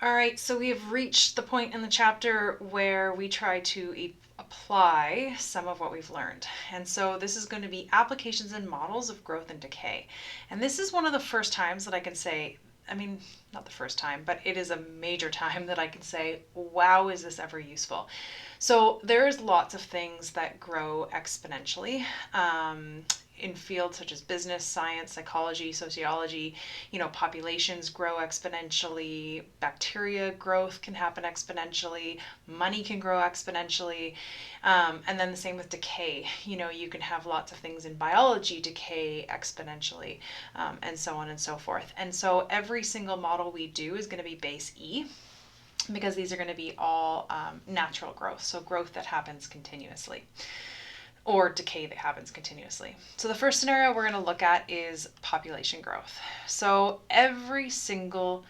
All right, so we have reached the point in the chapter where we try to apply some of what we've learned. And so this is going to be applications and models of growth and decay. And this is one of the first times that I can say, I mean, not the first time, but it is a major time that I can say, wow, is this ever useful? So there's lots of things that grow exponentially. In fields such as business, science, psychology, sociology, populations grow exponentially, bacteria growth can happen exponentially, money can grow exponentially, and then the same with decay. You can have lots of things in biology decay exponentially, and so on and so forth. And so every single model we do is going to be base E, because these are going to be all natural growth, so growth that happens continuously, or decay that happens continuously. So the first scenario we're going to look at is population growth. So every single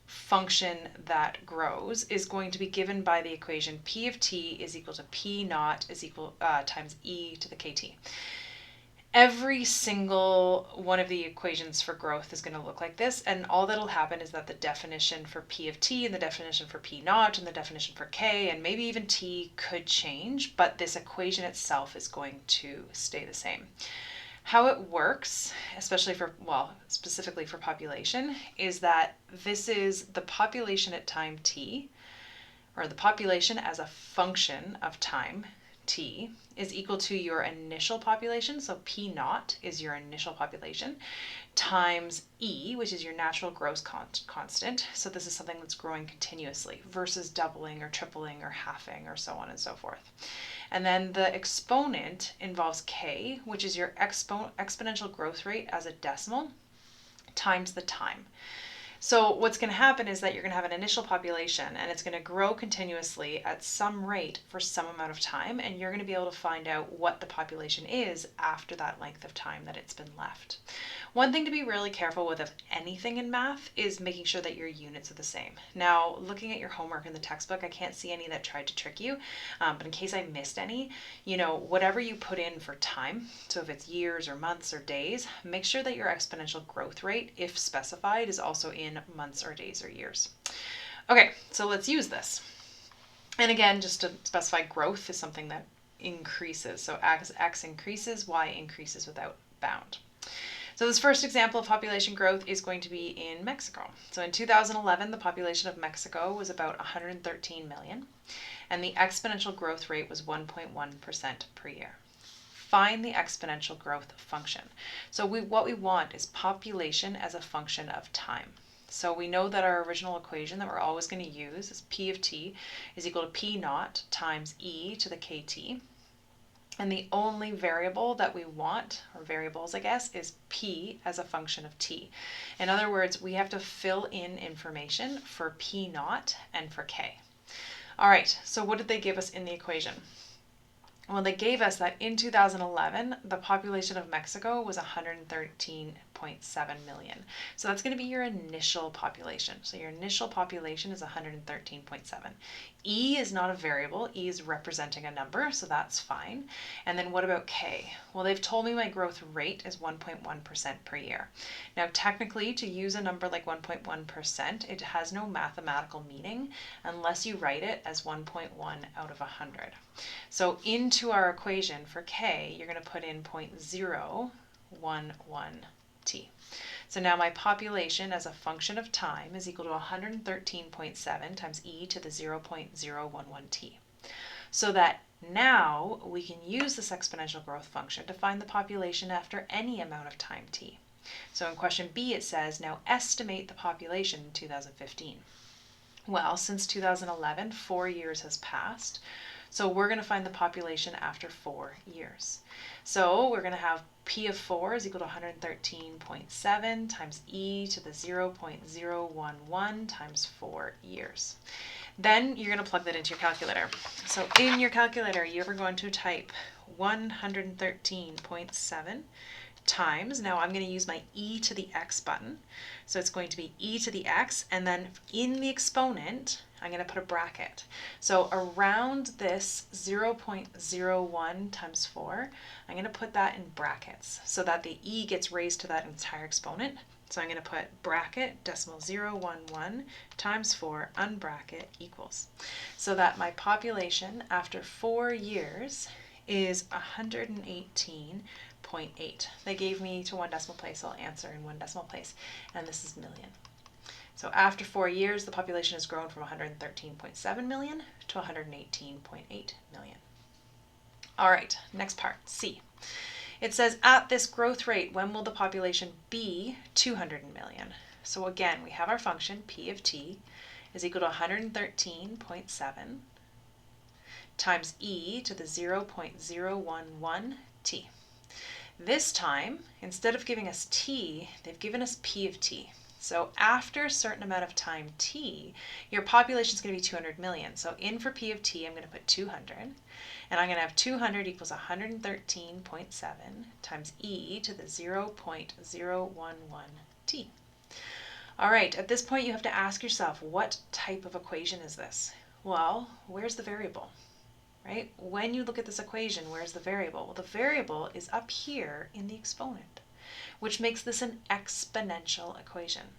function that grows is going to be given by the equation P of t is equal to P naught is equal times e to the kt. Every single one of the equations for growth is going to look like this, and all that'll happen is that the definition for P of t and the definition for P naught and the definition for K and maybe even T could change, but this equation itself is going to stay the same. How it works, specifically for population, is that this is the population at time t, or the population as a function of time t is equal to your initial population, so P naught is your initial population, times E, which is your natural growth constant. So this is something that's growing continuously versus doubling or tripling or halving or so on and so forth. And then the exponent involves K, which is your exponential growth rate as a decimal, times the time. So what's going to happen is that you're going to have an initial population, and it's going to grow continuously at some rate for some amount of time, and you're going to be able to find out what the population is after that length of time that it's been left. One thing to be really careful with of anything in math is making sure that your units are the same. Now, looking at your homework in the textbook, I can't see any that tried to trick you, but in case I missed any, whatever you put in for time, so if it's years or months or days, make sure that your exponential growth rate, if specified, is also in months or days or years. Okay, so let's use this. And again, just to specify, growth is something that increases. So x increases, y increases without bound. So this first example of population growth is going to be in Mexico. So in 2011, the population of Mexico was about 113 million, and the exponential growth rate was 1.1% per year. Find the exponential growth function. So what we want is population as a function of time. So we know that our original equation that we're always going to use is P of t is equal to P naught times e to the kt. And the only variable that we want, or variables I guess, is P as a function of t. In other words, we have to fill in information for P naught and for K. All right, so what did they give us in the equation? Well, they gave us that in 2011, the population of Mexico was 113.7 million. So that's going to be your initial population. So your initial population is 113.7. E is not a variable. E is representing a number, so that's fine. And then what about K? Well, they've told me my growth rate is 1.1% per year. Now, technically, to use a number like 1.1%, it has no mathematical meaning unless you write it as 1.1 out of 100. So into our equation for K, you're going to put in 0.011t. So now my population as a function of time is equal to 113.7 times e to the 0.011t. So that now we can use this exponential growth function to find the population after any amount of time t. So in question B it says, now estimate the population in 2015. Well, since 2011, 4 years has passed. So we're going to find the population after 4 years. So we're going to have P of 4 is equal to 113.7 times e to the 0.011 times 4 years. Then you're going to plug that into your calculator. So in your calculator, you're going to type 113.7 times, now I'm going to use my e to the x button. So it's going to be e to the x, and then in the exponent, I'm going to put a bracket. So around this 0.01 times 4, I'm going to put that in brackets so that the e gets raised to that entire exponent. So I'm going to put bracket decimal 011 times 4 unbracket equals. So that my population after 4 years is 118.8. They gave me to 1 decimal place, so I'll answer in 1 decimal place, and this is million. So after 4 years, the population has grown from 113.7 million to 118.8 million. All right, next part, C. It says, at this growth rate, when will the population be 200 million? So again, we have our function, P of t is equal to 113.7 times e to the 0.011 t. This time, instead of giving us t, they've given us P of t. So after a certain amount of time t, your population is going to be 200 million. So in for P of t, I'm going to put 200. And I'm going to have 200 equals 113.7 times e to the 0.011 t. All right, at this point you have to ask yourself, what type of equation is this? Well, where's the variable? Right? When you look at this equation, where's the variable? Well, the variable is up here in the exponent, which makes this an exponential equation.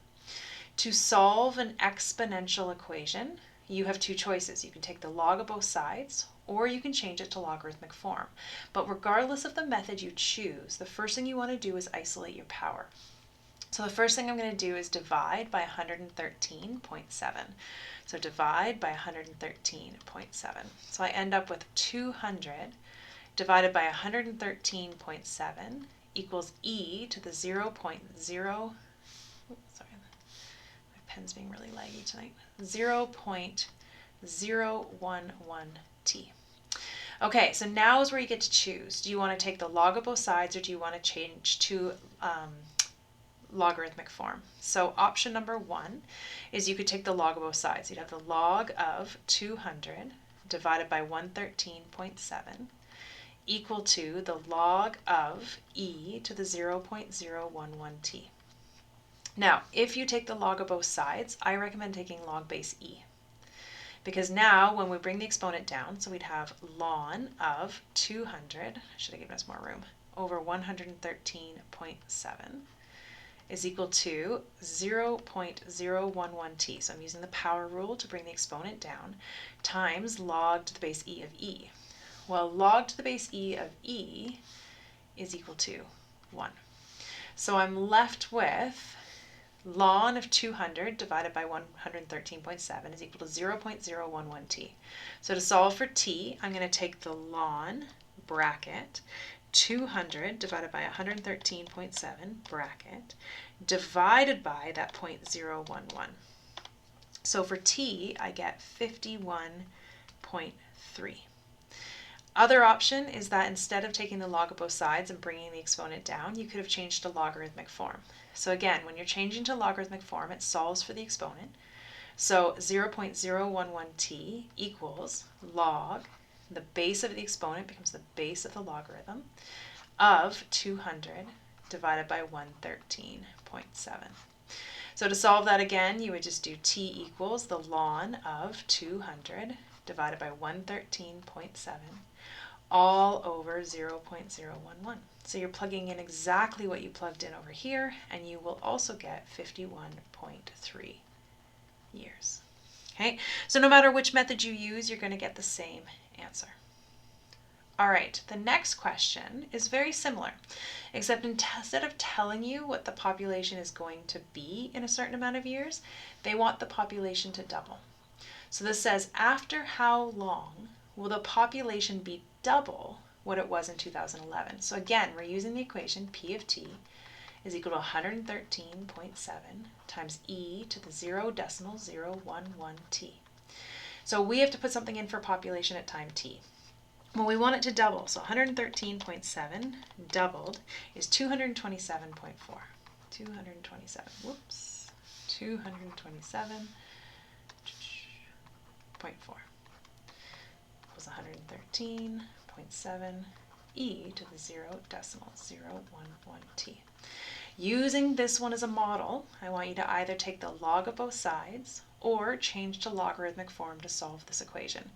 To solve an exponential equation, you have 2 choices. You can take the log of both sides, or you can change it to logarithmic form. But regardless of the method you choose, the first thing you want to do is isolate your power. So the first thing I'm going to do is divide by 113.7. So divide by 113.7. So I end up with 200 divided by 113.7 equals e to the 0.0, sorry, my pen's being really laggy tonight, 0.011t. Okay, so now is where you get to choose. Do you want to take the log of both sides, or do you want to change to logarithmic form? So option number 1 is you could take the log of both sides. You'd have the log of 200 divided by 113.7 equal to the log of e to the 0.011t. Now, if you take the log of both sides, I recommend taking log base e. Because now when we bring the exponent down, so we'd have ln of 200, I should have given us more room, over 113.7 is equal to 0.011t. So I'm using the power rule to bring the exponent down, times log to the base e of e. Well, log to the base e of e is equal to 1. So I'm left with ln of 200 divided by 113.7 is equal to 0.011t. So to solve for t, I'm going to take the ln bracket 200 divided by 113.7 bracket divided by that 0.011. So for t, I get 51.3. Other option is that instead of taking the log of both sides and bringing the exponent down, you could have changed to logarithmic form. So again, when you're changing to logarithmic form, it solves for the exponent. So 0.011t equals log, the base of the exponent becomes the base of the logarithm, of 200 divided by 113.7. So to solve that again, you would just do t equals the ln of 200 divided by 113.7 all over 0.011. So you're plugging in exactly what you plugged in over here, and you will also get 51.3 years. Okay, so no matter which method you use, you're going to get the same answer. All right, the next question is very similar, except instead of telling you what the population is going to be in a certain amount of years, they want the population to double. So this says, after how long will the population be double what it was in 2011? So again, we're using the equation P of t is equal to 113.7 times e to the 0.011t. So we have to put something in for population at time t. Well, we want it to double, so 113.7 doubled is 227.4. 227, whoops, 227.4 was 113.7 e to the 0.011t. Using this one as a model, I want you to either take the log of both sides or change to logarithmic form to solve this equation.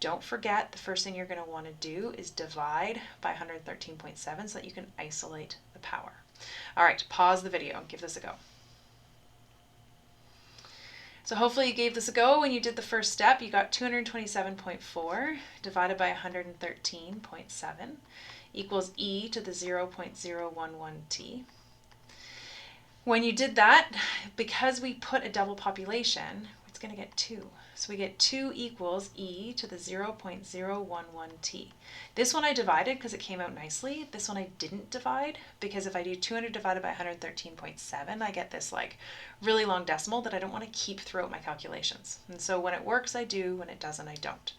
Don't forget, the first thing you're going to want to do is divide by 113.7 so that you can isolate the power. All right, pause the video and give this a go. So hopefully you gave this a go. When you did the first step, you got 227.4 divided by 113.7 equals e to the 0.011t. When you did that, because we put a double population, it's going to get 2. So we get 2 equals e to the 0.011t. This one I divided because it came out nicely. This one I didn't divide because if I do 200 divided by 113.7, I get this like really long decimal that I don't want to keep throughout my calculations. And so when it works, I do. When it doesn't, I don't.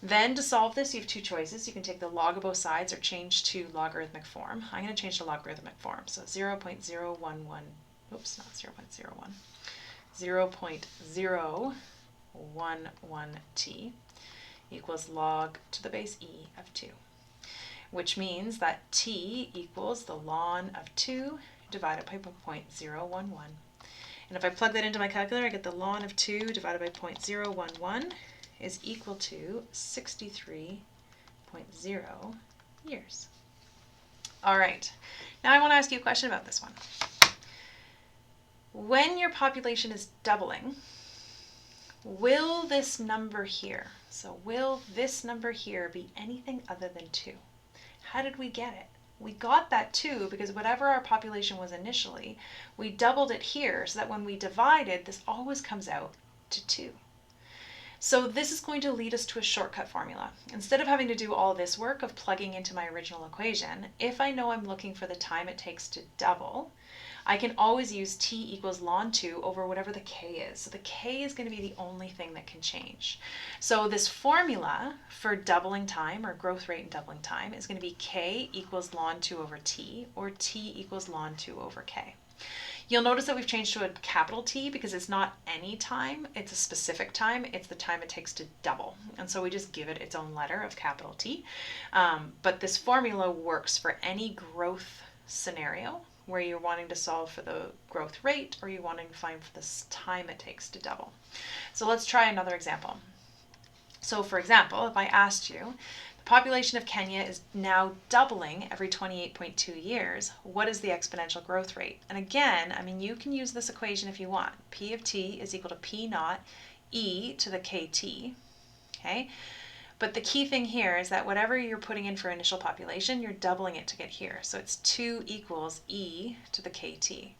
Then to solve this, you have two choices. You can take the log of both sides or change to logarithmic form. I'm going to change to logarithmic form. So 0.011, oops, not 0.01, 0.011t equals log to the base e of 2, which means that t equals the ln of 2 divided by 0.011. And if I plug that into my calculator, I get the ln of 2 divided by 0.011 is equal to 63.0 years. All right, now I want to ask you a question about this one. When your population is doubling, will this number here, so will this number here be anything other than 2? How did we get it? We got that 2 because whatever our population was initially, we doubled it here so that when we divided, this always comes out to 2. So this is going to lead us to a shortcut formula. Instead of having to do all this work of plugging into my original equation, if I know I'm looking for the time it takes to double, I can always use t equals ln 2 over whatever the k is. So the k is going to be the only thing that can change. So this formula for doubling time or growth rate in doubling time is going to be k equals ln 2 over t, or t equals ln 2 over k. You'll notice that we've changed to a capital T because it's not any time, it's a specific time. It's the time it takes to double. And so we just give it its own letter of capital T. But this formula works for any growth scenario where you're wanting to solve for the growth rate or you're wanting to find for the time it takes to double. So let's try another example. So for example, if I asked you, the population of Kenya is now doubling every 28.2 years, what is the exponential growth rate? And again, I mean, you can use this equation if you want. P of t is equal to P naught e to the kt, okay? But the key thing here is that whatever you're putting in for initial population, you're doubling it to get here. So it's 2 equals e to the kt.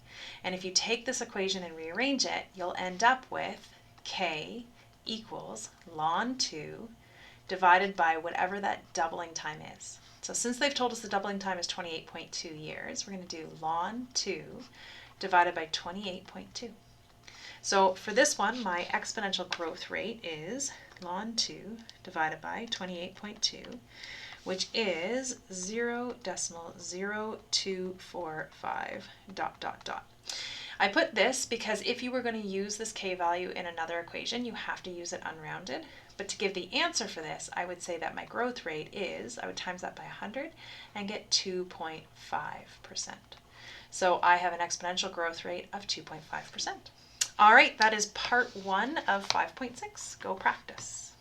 And if you take this equation and rearrange it, you'll end up with k equals ln 2 divided by whatever that doubling time is. So since they've told us the doubling time is 28.2 years, we're going to do ln 2 divided by 28.2. So for this one, my exponential growth rate is ln 2 divided by 28.2, which is 0.0245 ... I put this because if you were going to use this k value in another equation, you have to use it unrounded. But to give the answer for this, I would say that my growth rate is, I would times that by 100 and get 2.5%. So I have an exponential growth rate of 2.5%. All right, that is part 1 of 5.6. Go practice.